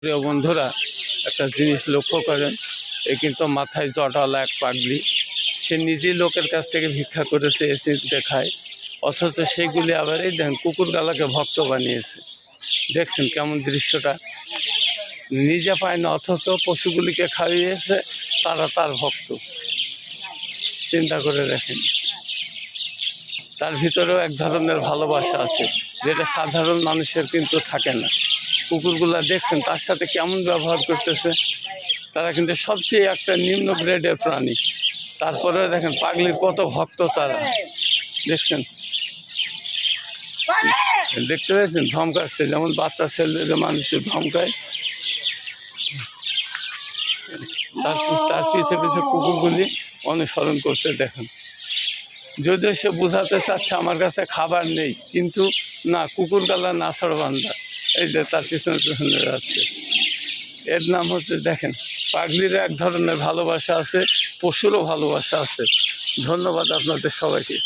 প্রিয় বন্ধুরা, একটা জিনিস লক্ষ্য করেন, এ কিন্তু মাথায় জটওয়ালা এক পাগলি। সে নিজেই লোকের কাছ থেকে ভিক্ষা করেছে, এসে দেখায়, অথচ সেগুলি আবার এই দেখেন কুকুরগালাকে ভক্ত বানিয়েছে। দেখছেন কেমন দৃশ্যটা? নিজে পায় না, অথচ পশুগুলিকে খাইয়েছে, তারা তার ভক্ত। চিন্তা করে দেখেন, তার ভিতরেও এক ধরনের ভালোবাসা আছে, যেটা সাধারণ মানুষের কিন্তু থাকে না। কুকুরগুলা দেখছেন তার সাথে কেমন ব্যবহার করতেছে। তারা কিন্তু সবচেয়ে একটা নিম্ন গ্রেডের প্রাণী, তারপরে দেখেন পাগলির কত ভক্ত তারা। দেখছেন, দেখতে পেয়েছেন ধমকাচ্ছে, যেমন বাচ্চা ছেলেদের মানুষের ধমকায়। তার পিছে পিছে কুকুরগুলি অনুসরণ করছে। দেখেন, যদিও সে বোঝাতে চাচ্ছে আমার কাছে খাবার নেই, কিন্তু না, কুকুর গালা নাছড়বান্দা এই যে তার পিছনে পিছনে যাচ্ছে। এর নাম হচ্ছে, দেখেন, পাগলির এক ধরনের ভালোবাসা আছে, পশুরও ভালোবাসা আছে। ধন্যবাদ আপনাদের সবাইকে।